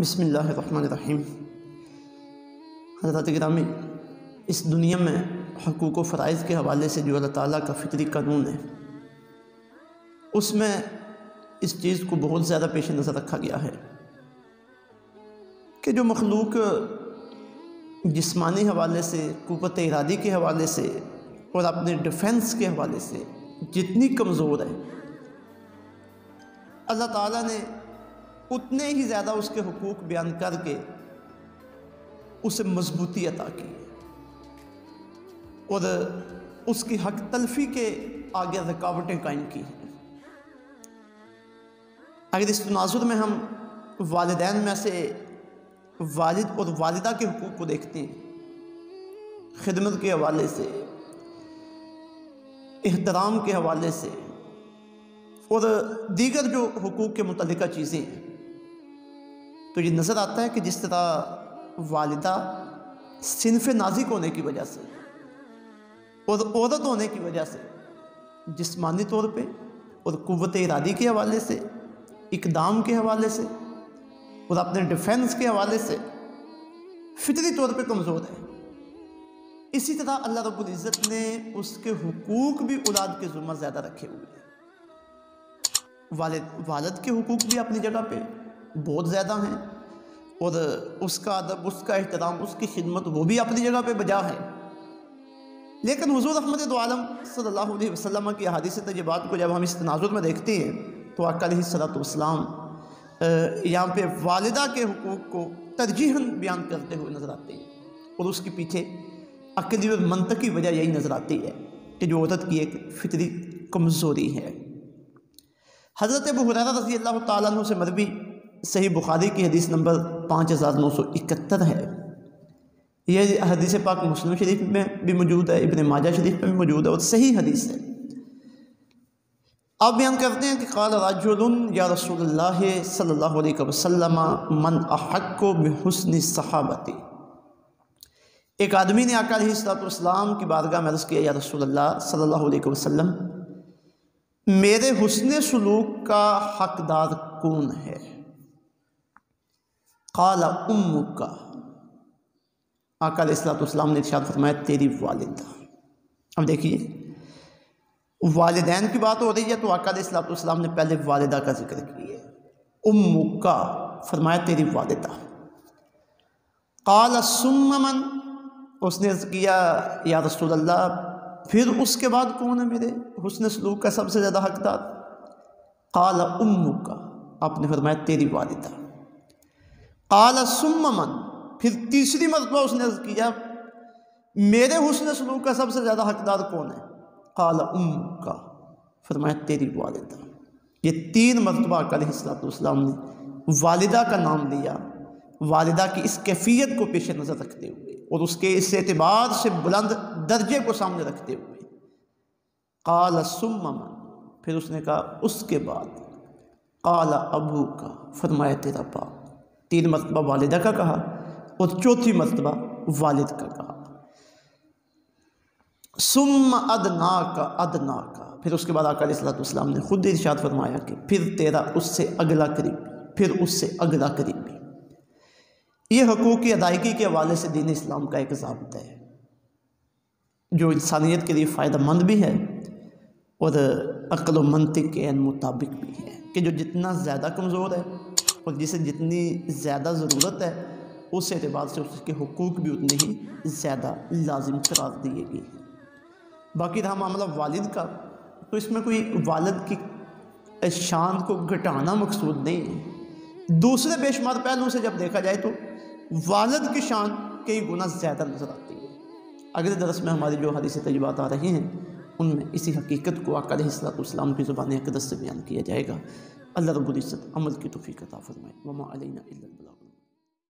بسم اللہ الرحمن الرحیم۔ حضرات گرامی، اس دنیا میں حقوق و فرائض کے حوالے سے جو اللہ تعالیٰ کا فطری قانون ہے، اس میں اس چیز کو بہت زیادہ پیش نظر رکھا گیا ہے کہ جو مخلوق جسمانی حوالے سے، قوت ارادی کے حوالے سے اور اپنے ڈیفنس کے حوالے سے جتنی کمزور ہے، اللہ تعالیٰ نے اتنے ہی زیادہ اس کے حقوق بیان کر کے اسے مضبوطی عطا کی اور اس کی حق تلفی کے آگے رکاوٹیں قائم کی ہیں۔ اگر اس تناظر میں ہم والدین میں سے والد اور والدہ کے حقوق کو دیکھتے ہیں، خدمت کے حوالے سے، احترام کے حوالے سے اور دیگر جو حقوق کے متعلقہ چیزیں ہیں، تو یہ نظر آتا ہے کہ جس طرح والدہ صنف نازک ہونے کی وجہ سے اور عورت ہونے کی وجہ سے جسمانی طور پہ اور قوت ارادی کے حوالے سے، اقدام کے حوالے سے اور اپنے ڈیفنس کے حوالے سے فطری طور پہ کمزور ہے، اسی طرح اللہ رب العزت نے اس کے حقوق بھی اولاد کے ذمہ زیادہ رکھے ہوئے ہیں۔ والد کے حقوق بھی اپنی جگہ پہ بہت زیادہ ہیں اور اس کا ادب، اس کا احترام، اس کی خدمت وہ بھی اپنی جگہ پہ بجا ہے، لیکن حضور رحمت دو عالم صلی اللہ علیہ وسلم کی احادیث طیبات کو جب ہم اس تناظر میں دیکھتے ہیں تو آقا علیہ الصلوۃ والسلام یہاں پہ والدہ کے حقوق کو ترجیحاً بیان کرتے ہوئے نظر آتے ہیں، اور اس کے پیچھے عقلی اور منطقی وجہ یہی نظر آتی ہے کہ جو عورت کی ایک فطری کمزوری ہے۔ حضرت ابو ہریرہ رضی اللہ تعالیٰ عنہ سے مروی صحیح بخاری کی حدیث نمبر 5971 ہے، یہ حدیث پاک مسلم شریف میں بھی موجود ہے، ابن ماجہ شریف میں بھی موجود ہے اور صحیح حدیث ہے۔ آپ بیان کرتے ہیں کہ قال رجل یا رسول اللہ صلی اللہ علیہ وسلم من احق بحسن صحابتی، ایک آدمی نے آقا علیہ السلام کی بارگاہ میں عرض کیا، یا رسول اللہ صلی اللہ علیہ وسلم، میرے حسن سلوک کا حقدار کون ہے؟ قال امک، آقا علیہ السلام نے ارشاد فرمایا تیری والدہ۔ اب دیکھیے، والدین کی بات ہو رہی ہے تو آقا علیہ السلام نے پہلے والدہ کا ذکر کیا، امک، فرمایا تیری والدہ۔ قال ثم من، اس نے عرض کیا یا رسول اللہ پھر اس کے بعد کون ہے میرے حسن سلوک کا سب سے زیادہ حقدار؟ قال امک، آپ نے فرمایا تیری والدہ۔ قال ثم من، پھر تیسری مرتبہ اس نے عرض کیا میرے حسن سلوک کا سب سے زیادہ حقدار کون ہے؟ قال امک، فرمایا تیری والدہ۔ یہ 3 مرتبہ آقا علیہ السلام نے والدہ کا نام لیا، والدہ کی اس کیفیت کو پیش نظر رکھتے ہوئے اور اس کے اس اعتبار سے بلند درجے کو سامنے رکھتے ہوئے۔ قال ثم من، پھر اس نے کہا اس کے بعد۔ قال ابوک، فرمایا تیرا باپ۔ 3 مرتبہ والدہ کا کہا اور 4تھی مرتبہ والد کا کہا۔ ثم ادناک، ادناک، پھر اس کے بعد آقا علیہ السلام نے خود ارشاد فرمایا کہ پھر تیرا اس سے اگلا قریبی، پھر اس سے اگلا قریبی۔ یہ حقوق کی ادائیگی کے حوالے سے دین اسلام کا ایک ضابطہ ہے جو انسانیت کے لیے فائدہ مند بھی ہے اور عقل و منطق کے مطابق بھی ہے کہ جو جتنا زیادہ کمزور ہے اور جسے جتنی زیادہ ضرورت ہے، اس اعتبار سے اس کے حقوق بھی اتنے ہی زیادہ لازم قرار دیے گئے ہیں۔ باقی رہا معاملہ والد کا، تو اس میں کوئی والد کی شان کو گھٹانا مقصود نہیں ہے، دوسرے بے شمار پہلوؤں سے جب دیکھا جائے تو والد کی شان کئی گنا زیادہ نظر آتی ہے۔ اگلے درس میں ہماری جو حدیث طیبات آ رہی ہیں ان میں اسی حقیقت کو آقا علیہ السلام کی زبان اقدس سے بیان کیا جائے گا۔ اللہ رب العزت عمل کی توفیق عطا فرمائے۔ وما علینا الا البلاغ۔